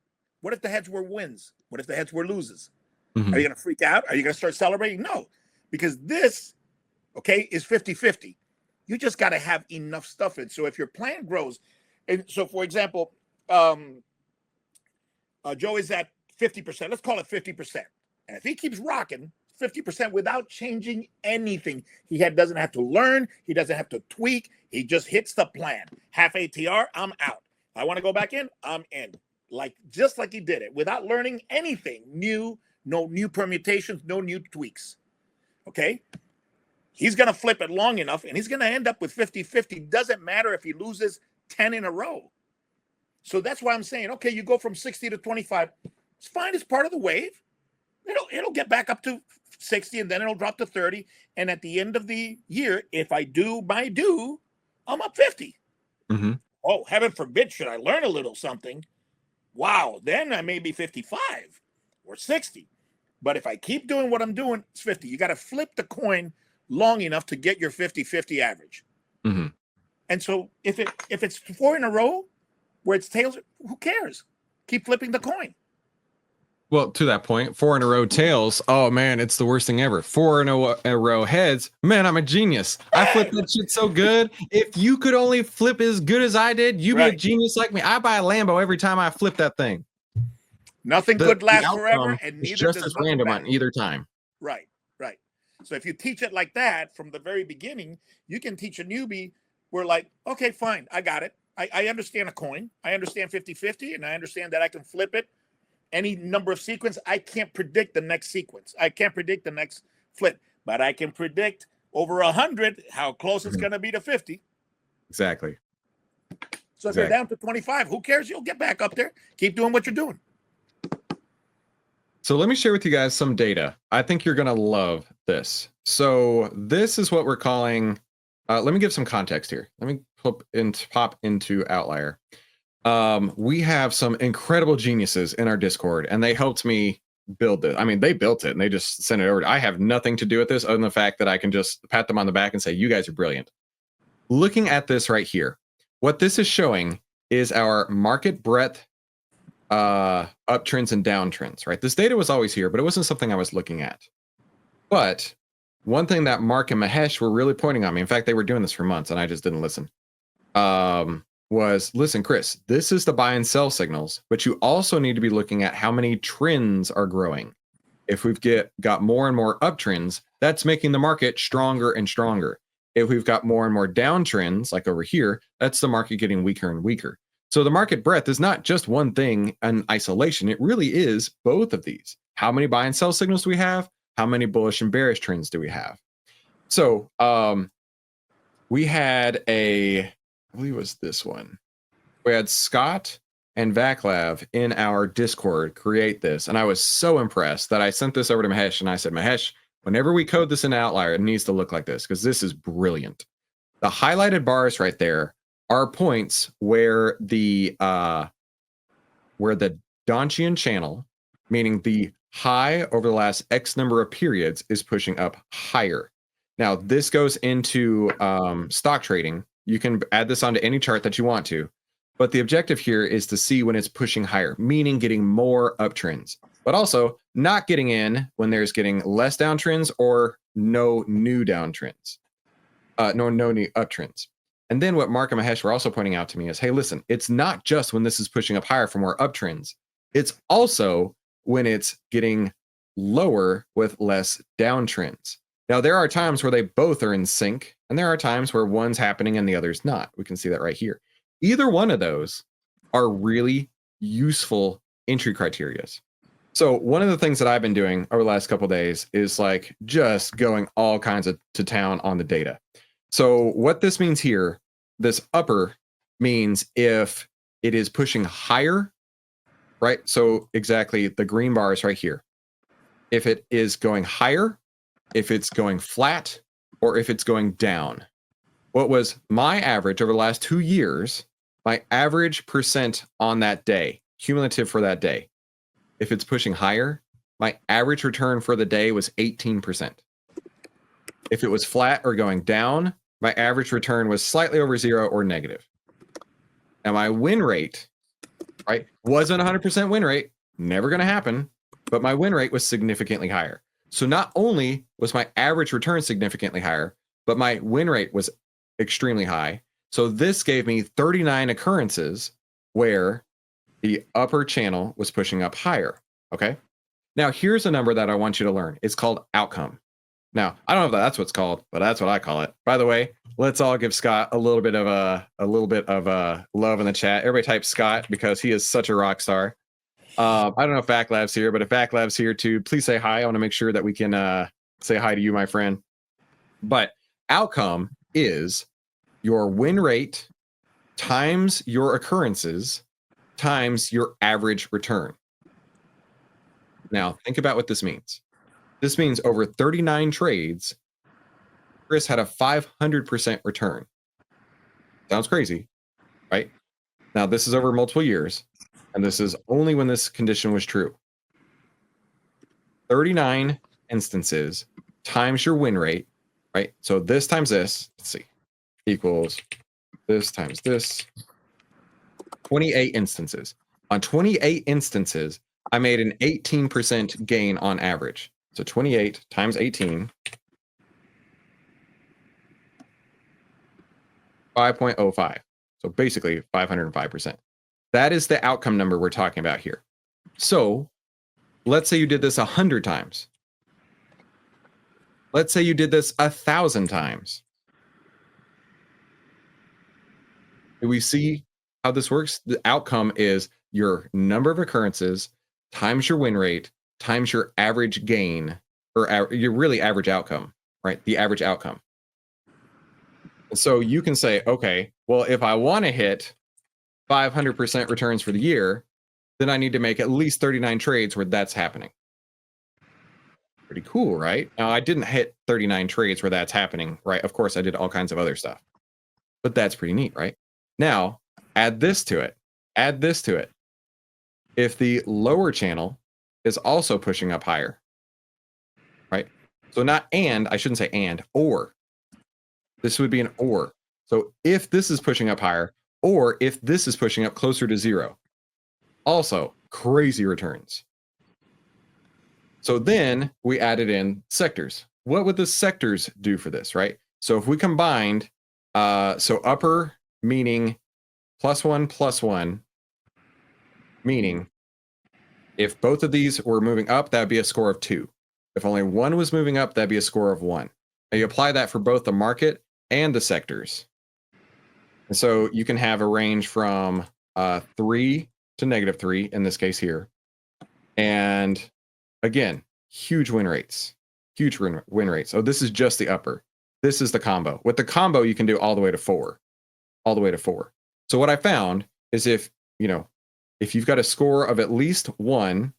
What if the heads were wins? What if the heads were loses? Mm-hmm. Are you going to freak out? Are you going to start celebrating? No, because this, okay, is 50-50. You just got to have enough stuff in. So if your plan grows, and so for example, Joe is at 50%. Let's call it 50%. And if he keeps rocking 50% without changing anything, he doesn't have to learn. He doesn't have to tweak. He just hits the plan. Half ATR, I'm out. If I want to go back in, I'm in. Just like he did it without learning anything new, no new permutations, no new tweaks. Okay? He's going to flip it long enough and he's going to end up with 50-50. Doesn't matter if he loses 10 in a row. So that's why I'm saying, okay, you go from 60 to 25. It's fine. It's part of the wave. It'll get back up to 60 and then it'll drop to 30. And at the end of the year, if I do my due, I'm up 50. Mm-hmm. Oh, heaven forbid, should I learn a little something? Wow, then I may be 55 or 60. But if I keep doing what I'm doing, it's 50. You got to flip the coin long enough to get your 50-50 average. Mm-hmm. And so if it's 4 in a row where it's tails, who cares? Keep flipping the coin. Well, to that point, 4 in a row tails. Oh man, it's the worst thing ever. 4 in a row heads. Man, I'm a genius. I flip that shit so good. If you could only flip as good as I did, you'd be a genius like me. I buy a Lambo every time I flip that thing. Nothing good lasts forever, and it's neither just does as random matter. on either time. Right. So if you teach it like that from the very beginning, you can teach a newbie. We're like, okay, fine, I got it. I understand a coin. I understand 50-50, and I understand that I can flip it any number of sequence. I can't predict the next sequence. I can't predict the next flip, but I can predict over 100 how close it's going to be to 50. Exactly. So if you're down to 25, who cares? You'll get back up there. Keep doing what you're doing. So let me share with you guys some data. I think you're going to love this. So this is what we're calling, let me give some context here. Let me pop into Outlier. We have some incredible geniuses in our Discord, and they helped me build it. I mean, they built it and they just sent it over. I have nothing to do with this other than the fact that I can just pat them on the back and say, you guys are brilliant. Looking at this right here, what this is showing is our market breadth uptrends and downtrends, right? This data was always here, but it wasn't something I was looking at. But one thing that Mark and Mahesh were really pointing on me, in fact, they were doing this for months and I just didn't listen, was, listen, Chris, this is the buy and sell signals, but you also need to be looking at how many trends are growing. If we've got more and more uptrends, that's making the market stronger and stronger. If we've got more and more downtrends, like over here, that's the market getting weaker and weaker. So the market breadth is not just one thing in isolation. It really is both of these. How many buy and sell signals do we have? How many bullish and bearish trends do we have? So we had I believe it was this one. We had Scott and Vaclav in our Discord create this. And I was so impressed that I sent this over to Mahesh and I said, Mahesh, whenever we code this in Outlier, it needs to look like this because this is brilliant. The highlighted bars right there are points where the Donchian channel, meaning the high over the last X number of periods, is pushing up higher. Now, this goes into stock trading. You can add this onto any chart that you want to, but the objective here is to see when it's pushing higher, meaning getting more uptrends, but also not getting in when there's getting less downtrends or no new downtrends, no new uptrends. And then what Mark and Mahesh were also pointing out to me is, hey, listen, it's not just when this is pushing up higher for more uptrends. It's also when it's getting lower with less downtrends. Now, there are times where they both are in sync, and there are times where one's happening and the other's not. We can see that right here. Either one of those are really useful entry criteria. So one of the things that I've been doing over the last couple of days is like just going all kinds of to town on the data. So what this means here, this upper means if it is pushing higher, right? So exactly the green bar is right here. If it is going higher, if it's going flat, or if it's going down. What was my average over the last 2 years, my average percent on that day, cumulative for that day. If it's pushing higher, my average return for the day was 18%. If it was flat or going down, my average return was slightly over 0 or negative. Now my win rate, right, wasn't 100% win rate, never going to happen, but my win rate was significantly higher. So not only was my average return significantly higher, but my win rate was extremely high. So this gave me 39 occurrences where the upper channel was pushing up higher. Okay. Now here's a number that I want you to learn. It's called outcome. Now, I don't know if that's what it's called, but that's what I call it. By the way, let's all give Scott a little bit of love in the chat. Everybody type Scott because he is such a rock star. I don't know if Backlab's here, but if Backlab's here too, please say hi. I want to make sure that we can say hi to you, my friend. But outcome is your win rate times your occurrences times your average return. Now, think about what this means. This means over 39 trades, Chris had a 500% return. Sounds crazy, right? Now, this is over multiple years, and this is only when this condition was true. 39 instances times your win rate, right? So this times this, let's see, equals this times this, 28 instances. On 28 instances, I made an 18% gain on average. So 28 times 18, 5.05. So basically 505%. That is the outcome number we're talking about here. So let's say you did this 100 times. Let's say you did this 1,000 times. Do we see how this works? The outcome is your number of occurrences times your win rate times your average gain, or your really average outcome, right? The average outcome. So you can say, okay, well, if I want to hit 500% returns for the year, then I need to make at least 39 trades where that's happening. Pretty cool, right? Now, I didn't hit 39 trades where that's happening, right? Of course, I did all kinds of other stuff. But that's pretty neat, right? Now, add this to it. Add this to it. If the lower channel is also pushing up higher, right? So not and, I shouldn't say and, or. This would be an or. So if this is pushing up higher, or if this is pushing up closer to 0. Also, crazy returns. So then we added in sectors. What would the sectors do for this, right? So if we combined, so upper meaning +1, meaning if both of these were moving up, that'd be a score of 2. If only one was moving up, that'd be a score of 1. Now you apply that for both the market and the sectors. And so you can have a range from 3 to -3 in this case here. And again, huge win rates, huge win rates. So this is just the upper. This is the combo. With the combo, you can do all the way to 4, all the way to 4. So what I found is if you've got a score of at least 1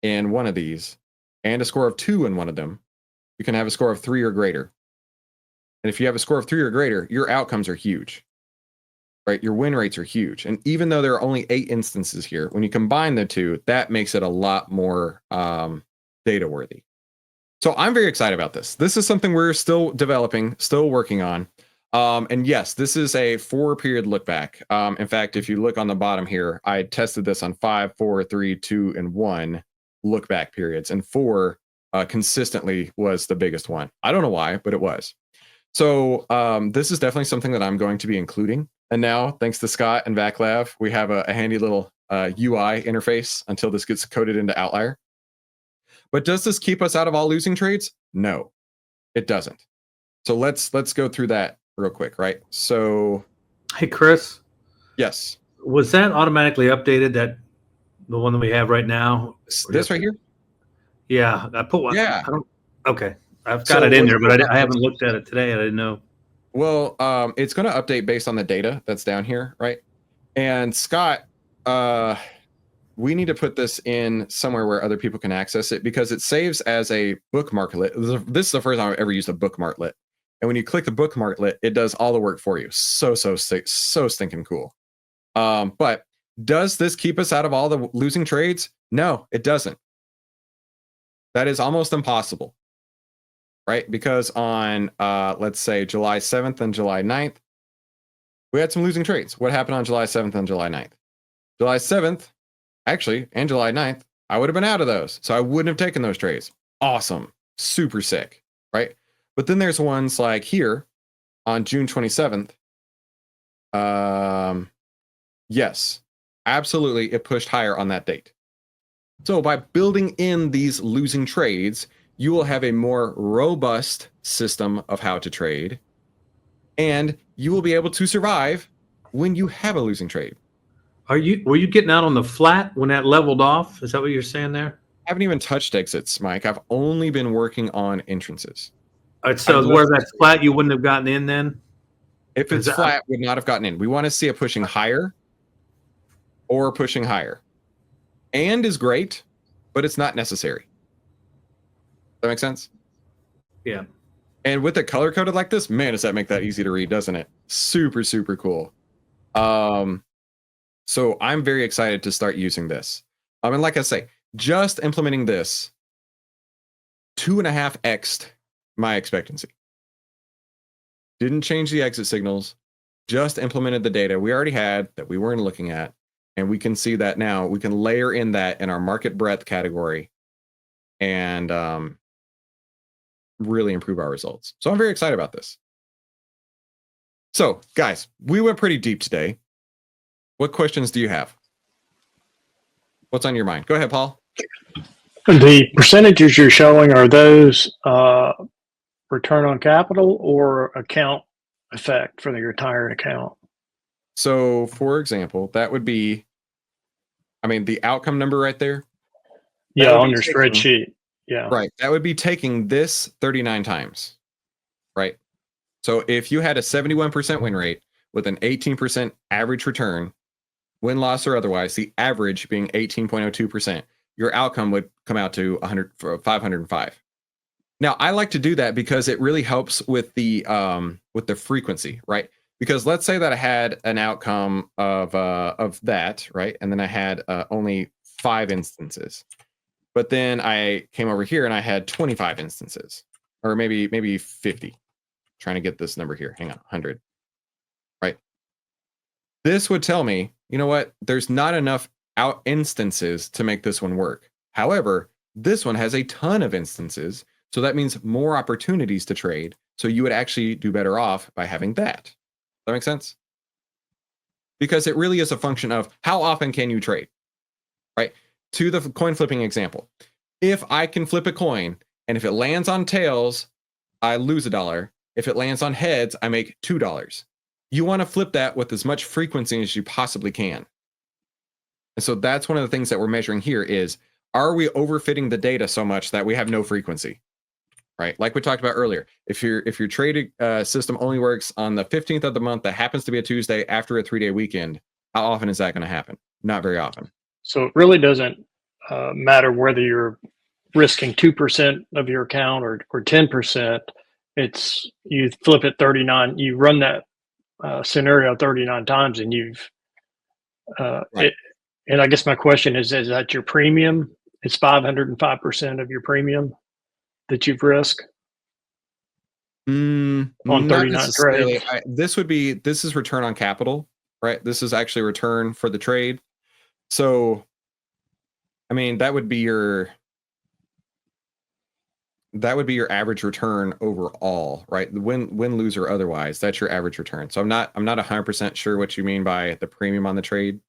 in one of these and a score of 2 in one of them, you can have a score of 3 or greater. And if you have a score of 3 or greater, your outcomes are huge, right? Your win rates are huge. And even though there are only 8 instances here, when you combine the two, that makes it a lot more data worthy. So I'm very excited about this. This is something we're still developing, still working on. And yes, this is a 4-period look back. In fact, if you look on the bottom here, I tested this on 5, 4, 3, 2, and 1 look back periods. And 4 consistently was the biggest one. I don't know why, but it was. So this is definitely something that I'm going to be including. And now, thanks to Scott and Backlab, we have a handy little UI interface until this gets coded into Outlier. But does this keep us out of all losing trades? No, it doesn't. So let's go through that real quick, right? So, hey, Chris. Yes. Was that automatically updated? That the one that we have right now? This right here? Yeah, I put one. Yeah. Okay, I've got it in there, but I haven't looked at it today. I didn't know. Well, it's going to update based on the data that's down here, right? And Scott, we need to put this in somewhere where other people can access it because it saves as a bookmarklet. This is the first time I've ever used a bookmarklet. And when you click the bookmarklet, it does all the work for you. So stinking cool. But does this keep us out of all the losing trades? No, it doesn't. That is almost impossible, right? Because on, let's say, July 7th and July 9th, we had some losing trades. What happened on July 7th and July 9th? July 7th, actually, and July 9th, I would have been out of those. So I wouldn't have taken those trades. Awesome. Super sick, right? But then there's ones like here on June 27th, yes, absolutely, it pushed higher on that date. So by building in these losing trades, you will have a more robust system of how to trade, and you will be able to survive when you have a losing trade. Were you getting out on the flat when that leveled off? Is that what you're saying there? I haven't even touched exits, Mike. I've only been working on entrances. All right, so where that's flat, you wouldn't have gotten in then? If it's flat, would not have gotten in. We want to see it pushing higher or pushing higher. And is great, but it's not necessary. Does that make sense? Yeah. And with it color coded like this, man, does that make that easy to read, doesn't it? Super, super cool. So I'm very excited to start using this. And like I say, just implementing this 2.5x'd my expectancy. Didn't change the exit signals, just implemented the data we already had that we weren't looking at. And we can see that now. We can layer in that in our market breadth category and really improve our results. So I'm very excited about this. So guys, we went pretty deep today. What questions do you have? What's on your mind? Go ahead, Paul. The percentages you're showing, are those return on capital or account effect for the retired account? So for example, that would be, I mean, the outcome number right there. Yeah, on your spreadsheet. Yeah. Right. That would be taking this 39 times. Right. So if you had a 71% win rate with an 18% average return, win, loss, or otherwise, the average being 18.02%, your outcome would come out to 505. Now, I like to do that because it really helps with the frequency, right? Because let's say that I had an outcome of that, right? And then I had only 5 instances. But then I came over here and I had 25 instances, or maybe 50. Trying to get this number here. Hang on, 100. Right? This would tell me, you know what? There's not enough out instances to make this one work. However, this one has a ton of instances, so that means more opportunities to trade. So you would actually do better off by having that. Does that make sense? Because it really is a function of how often can you trade, right? To the coin flipping example, if I can flip a coin and if it lands on tails, I lose $1. If it lands on heads, I make $2. You want to flip that with as much frequency as you possibly can. And so that's one of the things that we're measuring here is, are we overfitting the data so much that we have no frequency, right? Like we talked about earlier, if your trading system only works on the 15th of the month, that happens to be a Tuesday after a 3-day weekend, how often is that going to happen? Not very often. So it really doesn't matter whether you're risking 2% of your account or 10%. It's you flip it 39, you run that scenario 39 times and you've Right. and I guess my question is that your premium? It's 505% of your premium that you've risked on 39 trades. This is return on capital, right? This is actually return for the trade. So, I mean, that would be your average return overall, right? The win, lose, or otherwise, that's your average return. So I'm not 100% sure what you mean by the premium on the trade.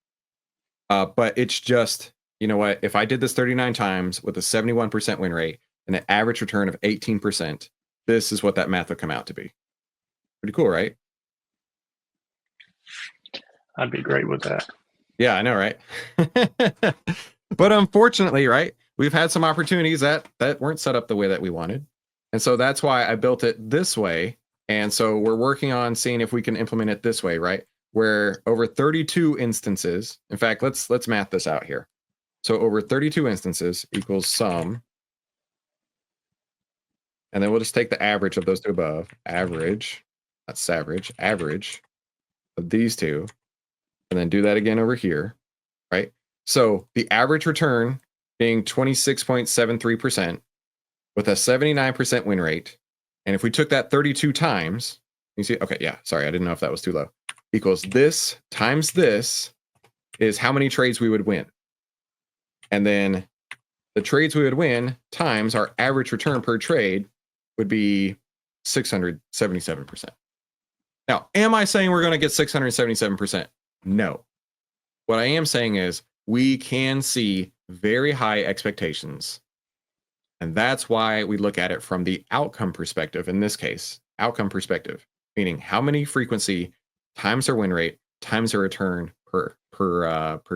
But it's just, you know what, if I did this 39 times with a 71% win rate and an average return of 18%, this is what that math would come out to be. Pretty cool, right? I'd be great with that. Yeah, I know, right? But unfortunately, right, we've had some opportunities that weren't set up the way that we wanted. And so that's why I built it this way. And so we're working on seeing if we can implement it this way, right? Where over 32 instances, in fact, let's math this out here. So over 32 instances equals sum. And then we'll just take the average of those two above. Average, that's average of these two. And then do that again over here, right? So the average return being 26.73% with a 79% win rate. And if we took that 32 times, you see, okay, yeah, sorry, I didn't know if that was too low. Equals this times this is how many trades we would win. And then the trades we would win times our average return per trade would be 677%. Now, am I saying we're going to get 677%? No. What I am saying is we can see very high expectations. And that's why we look at it from the outcome perspective. In this case, outcome perspective, meaning how many frequency times our win rate times our return per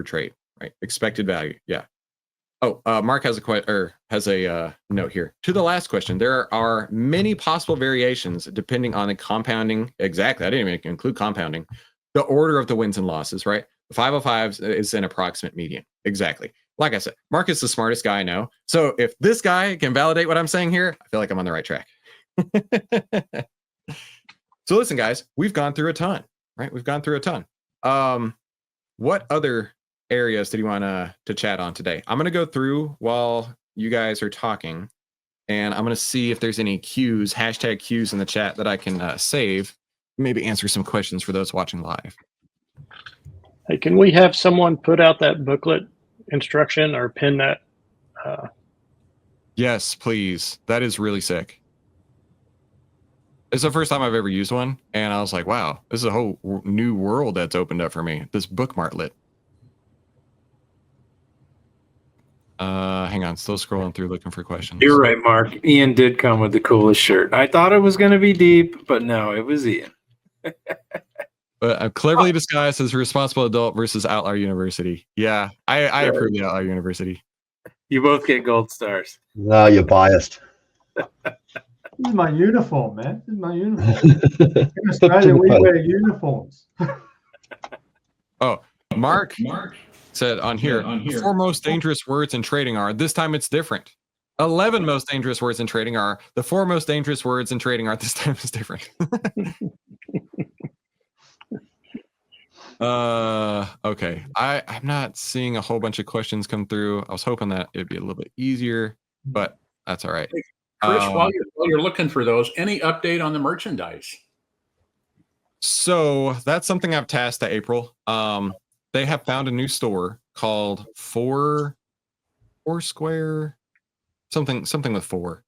trade, right? Expected value. Yeah. Oh, Mark has a note here. To the last question, there are many possible variations depending on the compounding. Exactly. I didn't even include compounding. The order of the wins and losses, right? The 505 is an approximate median. Exactly. Like I said, Mark is the smartest guy I know. So if this guy can validate what I'm saying here, I feel like I'm on the right track. So listen, guys, we've gone through a ton, right? We've gone through a ton. What other areas did you want to chat on today? I'm going to go through while you guys are talking, and I'm going to see if there's any cues, hashtag cues in the chat that I can save, maybe answer some questions for those watching live. Hey, can we have someone put out that booklet instruction or pin that? Yes, please. That is really sick. It's the first time I've ever used one, and I was like, wow, this is a whole new world that's opened up for me. This bookmarklet. Hang on, still scrolling through looking for questions. You're right, Mark. Ian did come with the coolest shirt. I thought it was going to be deep, but no, it was Ian. But I'm cleverly disguised as responsible adult versus Outlier University. Yeah, I approve the Outlier University. You both get gold stars. No, you're biased. This is my uniform, man. This is my uniform. In Australia, we wear uniforms. Oh, Mark said on here, 4 most dangerous words in trading are, this time it's different. 11 most dangerous words in trading are, the 4 most dangerous words in trading are, this time it's different. Okay. I'm not seeing a whole bunch of questions come through. I was hoping that it'd be a little bit easier, but that's all right. Chris, while you're looking for those, any update on the merchandise? So that's something I've tasked to April. They have found a new store called Foursquare, something with 4.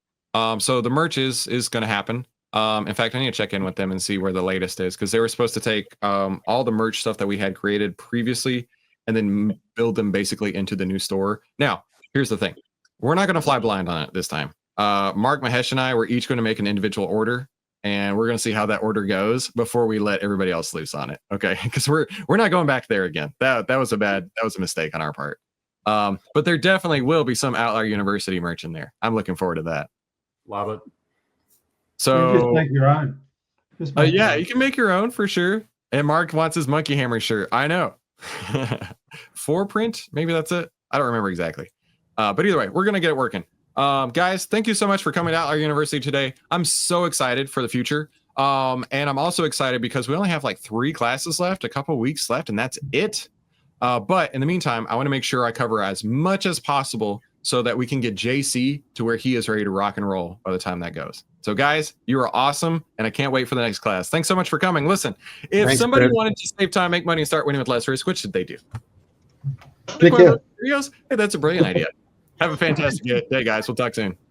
So the merch is going to happen. In fact, I need to check in with them and see where the latest is, because they were supposed to take all the merch stuff that we had created previously and then build them basically into the new store. Now, here's the thing. We're not going to fly blind on it this time. Mark, Mahesh, and I, we're each going to make an individual order, and we're going to see how that order goes before we let everybody else loose on it. Okay, because we're not going back there again. That was a mistake on our part. But there definitely will be some Outlier University merch in there. I'm looking forward to that. Love it. You just So make your own. yeah, you can make your own for sure. And Mark wants his Monkey Hammer shirt. I know. 4 print, maybe that's it. I don't remember exactly. But either way, we're gonna get it working. Guys, thank you so much for coming to Outlier University today. I'm so excited for the future. And I'm also excited because we only have like 3 classes left, a couple weeks left, and that's it. But in the meantime, I want to make sure I cover as much as possible so that we can get JC to where he is ready to rock and roll by the time that goes. So guys, you are awesome, and I can't wait for the next class. Thanks so much for coming. Listen, if somebody wanted to save time, make money, and start winning with less risk, what should they do? Click here. Hey, that's a brilliant idea. Have a fantastic day, guys. We'll talk soon.